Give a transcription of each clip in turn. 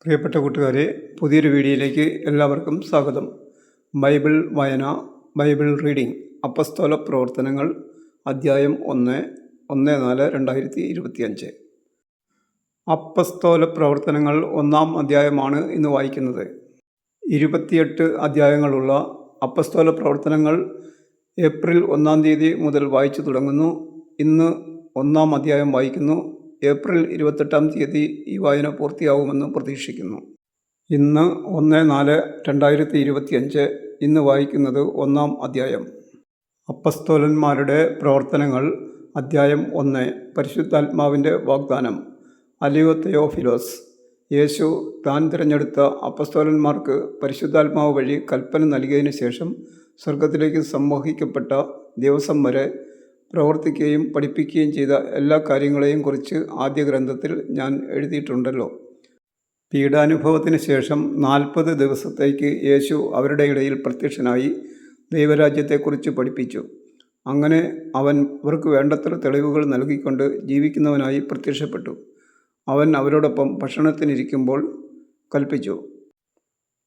പ്രിയപ്പെട്ട കൂട്ടുകാരെ, പുതിയൊരു വീഡിയോയിലേക്ക് എല്ലാവർക്കും സ്വാഗതം. ബൈബിൾ വായന, ബൈബിൾ റീഡിംഗ്. അപ്പസ്തോല പ്രവർത്തനങ്ങൾ, അധ്യായം 1:4/2025. അപ്പസ്തോല പ്രവർത്തനങ്ങൾ 1-ാം അധ്യായമാണ് ഇന്ന് വായിക്കുന്നത്. 28 അധ്യായങ്ങളുള്ള അപ്പസ്തോല പ്രവർത്തനങ്ങൾ ഏപ്രിൽ 1-ാം തീയതി മുതൽ വായിച്ചു തുടങ്ങുന്നു. ഇന്ന് 1-ാം അധ്യായം വായിക്കുന്നു. ഏപ്രിൽ 28-ാം തീയതി ഈ വായന പൂർത്തിയാവുമെന്ന് പ്രതീക്ഷിക്കുന്നു. ഇന്ന് 1-4/2025. ഇന്ന് വായിക്കുന്നത് 1-ാം അധ്യായം. അപ്പസ്തോലന്മാരുടെ പ്രവർത്തനങ്ങൾ, അധ്യായം 1. പരിശുദ്ധാത്മാവിൻ്റെ വാഗ്ദാനം. അലിയോ തെയോഫിലോസ്. യേശു താൻ തിരഞ്ഞെടുത്ത അപ്പസ്തോലന്മാർക്ക് പരിശുദ്ധാത്മാവ് വഴി കൽപ്പന നൽകിയതിനു ശേഷം സ്വർഗത്തിലേക്ക് സംവഹിക്കപ്പെട്ട ദിവസം വരെ പ്രവർത്തിക്കുകയും പഠിപ്പിക്കുകയും ചെയ്ത എല്ലാ കാര്യങ്ങളെയും കുറിച്ച് ആദ്യ ഗ്രന്ഥത്തിൽ ഞാൻ എഴുതിയിട്ടുണ്ടല്ലോ. പീഡാനുഭവത്തിന് ശേഷം 40 ദിവസത്തേക്ക് യേശു അവരുടെ ഇടയിൽ പ്രത്യക്ഷനായി ദൈവരാജ്യത്തെക്കുറിച്ച് പഠിപ്പിച്ചു. അങ്ങനെ അവൻ അവർക്ക് വേണ്ടത്ര തെളിവുകൾ നൽകിക്കൊണ്ട് ജീവിക്കുന്നവനായി പ്രത്യക്ഷപ്പെട്ടു. അവൻ അവരോടൊപ്പം ഭക്ഷണത്തിനിരിക്കുമ്പോൾ കൽപ്പിച്ചു,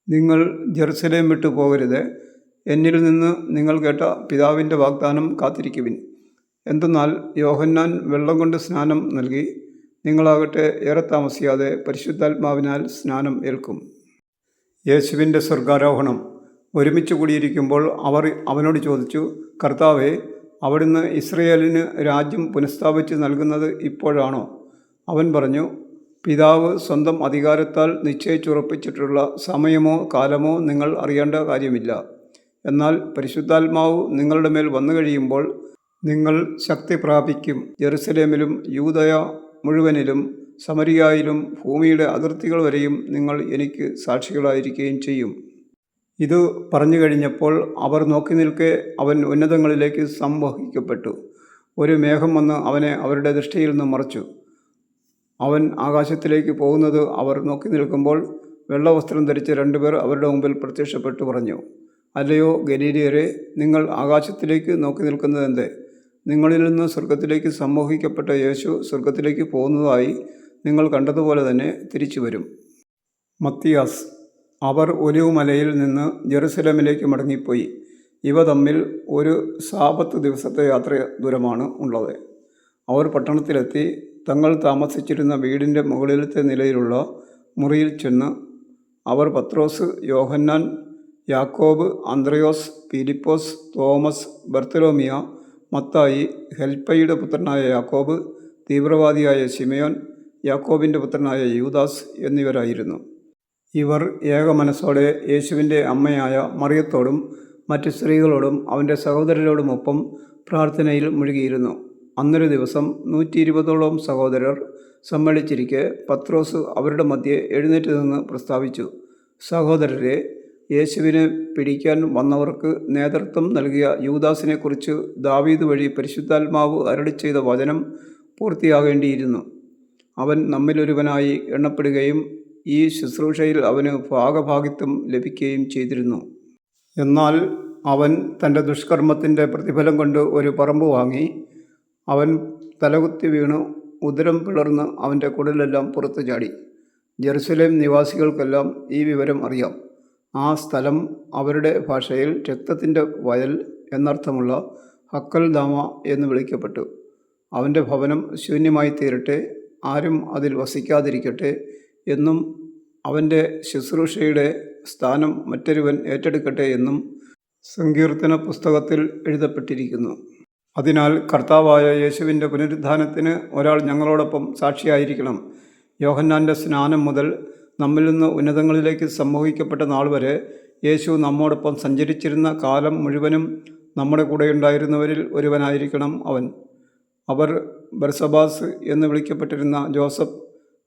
നിങ്ങൾ ജെറുസലേം വിട്ടു പോകരുത്. എന്നിൽ നിന്ന് നിങ്ങൾ കേട്ട പിതാവിൻ്റെ വാഗ്ദാനം കാത്തിരിക്കുവിൻ. എന്തെന്നാൽ യോഹന്നാൻ വെള്ളം കൊണ്ട് സ്നാനം നൽകി, നിങ്ങളാകട്ടെ ഏറെ താമസിയാതെ പരിശുദ്ധാത്മാവിനാൽ സ്നാനം ഏൽക്കും. യേശുവിൻ്റെ സ്വർഗാരോഹണം. ഒരുമിച്ച് കൂടിയിരിക്കുമ്പോൾ അവർ അവനോട് ചോദിച്ചു, കർത്താവേ, അവിടുന്ന് ഇസ്രയേലിന് രാജ്യം പുനഃസ്ഥാപിച്ച് നൽകുന്നത് ഇപ്പോഴാണോ? അവൻ പറഞ്ഞു, പിതാവ് സ്വന്തം അധികാരത്താൽ നിശ്ചയിച്ചുറപ്പിച്ചിട്ടുള്ള സമയമോ കാലമോ നിങ്ങൾ അറിയേണ്ട കാര്യമില്ല. എന്നാൽ പരിശുദ്ധാത്മാവ് നിങ്ങളുടെ മേൽ വന്നു കഴിയുമ്പോൾ നിങ്ങൾ ശക്തി പ്രാപിക്കും. ജെറുസലേമിലും യൂദയ മുഴുവനിലും സമരിയായിലും ഭൂമിയുടെ അതിർത്തികൾ വരെയും നിങ്ങൾ എനിക്ക് സാക്ഷികളായിരിക്കുകയും ചെയ്യും. ഇത് പറഞ്ഞു കഴിഞ്ഞപ്പോൾ അവർ നോക്കി നിൽക്കെ അവൻ ഉന്നതങ്ങളിലേക്ക് സംവഹിക്കപ്പെട്ടു. ഒരു മേഘം വന്ന് അവനെ അവരുടെ ദൃഷ്ടിയിൽ നിന്ന് മറച്ചു. അവൻ ആകാശത്തിലേക്ക് പോകുന്നത് അവർ നോക്കി നിൽക്കുമ്പോൾ വെള്ളവസ്ത്രം ധരിച്ച 2 പേർ അവരുടെ മുമ്പിൽ പ്രത്യക്ഷപ്പെട്ടു പറഞ്ഞു, അല്ലയോ ഗലീലിയരെ, നിങ്ങൾ ആകാശത്തിലേക്ക് നോക്കി നിൽക്കുന്നതെന്തേ? നിങ്ങളിൽ നിന്ന് സ്വർഗത്തിലേക്ക് സംവഹിക്കപ്പെട്ട യേശു സ്വർഗത്തിലേക്ക് പോകുന്നതായി നിങ്ങൾ കണ്ടതുപോലെ തന്നെ തിരിച്ചു വരും. മത്തിയാസ്. അവർ ഒലിവുമലയിൽ നിന്ന് ജെറുസലേമിലേക്ക് മടങ്ങിപ്പോയി. ഇവ തമ്മിൽ ഒരു സാബത്ത് ദിവസത്തെ യാത്ര ദൂരമാണ് ഉള്ളത്. അവർ പട്ടണത്തിലെത്തി തങ്ങൾ താമസിച്ചിരുന്ന വീടിൻ്റെ മുകളിലത്തെ നിലയിലുള്ള മുറിയിൽ ചെന്ന് അവർ പത്രോസ്, യോഹന്നാൻ, യാക്കോബ്, അന്ത്രയോസ്, ഫിലിപ്പോസ്, തോമസ്, ബർത്തലോമിയ, മത്തായി, ഹെൽപ്പയുടെ പുത്രനായ യാക്കോബ്, തീവ്രവാദിയായ ശിമയോൻ, യാക്കോബിൻ്റെ പുത്രനായ യൂദാസ് എന്നിവരായിരുന്നു. ഇവർ ഏക മനസ്സോടെ യേശുവിൻ്റെ അമ്മയായ മറിയത്തോടും മറ്റ് സ്ത്രീകളോടും അവൻ്റെ സഹോദരരോടുമൊപ്പം പ്രാർത്ഥനയിൽ മുഴുകിയിരുന്നു. അന്നൊരു ദിവസം 120ഓളം സഹോദരർ സമ്മേളിച്ചിരിക്കെ പത്രോസ് അവരുടെ മധ്യേ എഴുന്നേറ്റ് നിന്ന് പ്രസ്താവിച്ചു, സഹോദരരെ, യേശുവിനെ പിടിക്കാൻ വന്നവർക്ക് നേതൃത്വം നൽകിയ യൂദാസിനെക്കുറിച്ച് ദാവീദ് വഴി പരിശുദ്ധാത്മാവ് അരുളിച്ചെയ്ത വചനം പൂർത്തിയാകേണ്ടിയിരുന്നു. അവൻ നമ്മിലൊരുവനായി എണ്ണപ്പെടുകയും ഈ ശുശ്രൂഷയിൽ അവന് ഭാഗഭാഗിത്വം ലഭിക്കുകയും ചെയ്തിരുന്നു. എന്നാൽ അവൻ തൻ്റെ ദുഷ്കർമ്മത്തിൻ്റെ പ്രതിഫലം കൊണ്ട് ഒരു പറമ്പ് വാങ്ങി. അവൻ തലകുത്തി വീണു ഉദരം പിളർന്ന് അവൻ്റെ കുടലെല്ലാം പുറത്തു ചാടി. ജെറുസലേം നിവാസികൾക്കെല്ലാം ഈ വിവരം അറിയാം. ആ സ്ഥലം അവരുടെ ഭാഷയിൽ രക്തത്തിൻ്റെ വയൽ എന്നർത്ഥമുള്ള ഹക്കൽദാമ എന്ന് വിളിക്കപ്പെട്ടു. അവൻ്റെ ഭവനം ശൂന്യമായി തീരട്ടെ, ആരും അതിൽ വസിക്കാതിരിക്കട്ടെ എന്നും അവൻ്റെ ശുശ്രൂഷയുടെ സ്ഥാനം മറ്റൊരുവൻ ഏറ്റെടുക്കട്ടെ എന്നും സങ്കീർത്തന പുസ്തകത്തിൽ എഴുതപ്പെട്ടിരിക്കുന്നു. അതിനാൽ കർത്താവായ യേശുവിൻ്റെ പുനരുത്ഥാനത്തിന് ഒരാൾ ഞങ്ങളോടൊപ്പം സാക്ഷിയായിരിക്കണം. യോഹന്നാൻ്റെ സ്നാനം മുതൽ നമ്മിൽ നിന്ന് ഉന്നതങ്ങളിലേക്ക് സംവഹിക്കപ്പെട്ട നാൾ വരെ യേശു നമ്മോടൊപ്പം സഞ്ചരിച്ചിരുന്ന കാലം മുഴുവനും നമ്മുടെ കൂടെയുണ്ടായിരുന്നവരിൽ ഒരുവനായിരിക്കണം അവൻ. അവർ ബർസബാസ് എന്ന് വിളിക്കപ്പെട്ടിരുന്ന ജോസഫ്,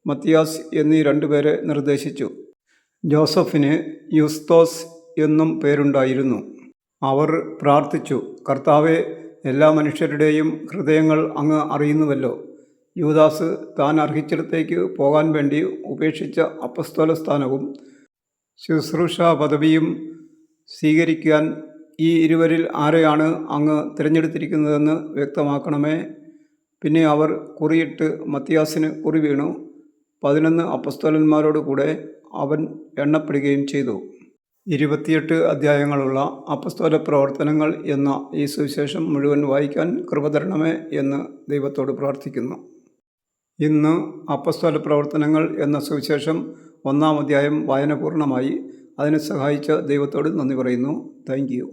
മത്തിയാസ് എന്നീ 2 പേരെ നിർദ്ദേശിച്ചു. ജോസഫിന് യുസ്തോസ് എന്നും പേരുണ്ടായിരുന്നു. അവർ പ്രാർത്ഥിച്ചു, കർത്താവെ, എല്ലാ മനുഷ്യരുടെയും ഹൃദയങ്ങൾ അങ്ങ് അറിയുന്നുവല്ലോ. യൂദാസ് താൻ അർഹിച്ചിടത്തേക്ക് പോകാൻ വേണ്ടി ഉപേക്ഷിച്ച അപ്പസ്തോല സ്ഥാനവും ശുശ്രൂഷാ പദവിയും സ്വീകരിക്കാൻ ഈ ഇരുവരിൽ ആരെയാണ് അങ്ങ് തിരഞ്ഞെടുത്തിരിക്കുന്നതെന്ന് വ്യക്തമാക്കണമേ. പിന്നെ അവർ കുറിയിട്ട് മത്തിയാസിന് കുറി വീണു. 11 അപ്പസ്തോലന്മാരോട് കൂടെ അവൻ എണ്ണപ്പെടുകയും ചെയ്തു. 28 അധ്യായങ്ങളുള്ള അപ്പസ്തോല പ്രവർത്തനങ്ങൾ എന്ന ഈ സുവിശേഷം മുഴുവൻ വായിക്കാൻ കൃപ തരണമേ എന്ന് ദൈവത്തോട് പ്രാർത്ഥിക്കുന്നു. ഇന്ന് അപ്പസ്തോല പ്രവർത്തനങ്ങൾ എന്ന സുവിശേഷം 1-ാം അധ്യായം വായന പൂർണ്ണമായി. അതിനെ സഹായിച്ച ദൈവത്തോട് നന്ദി പറയുന്നു. Thank you.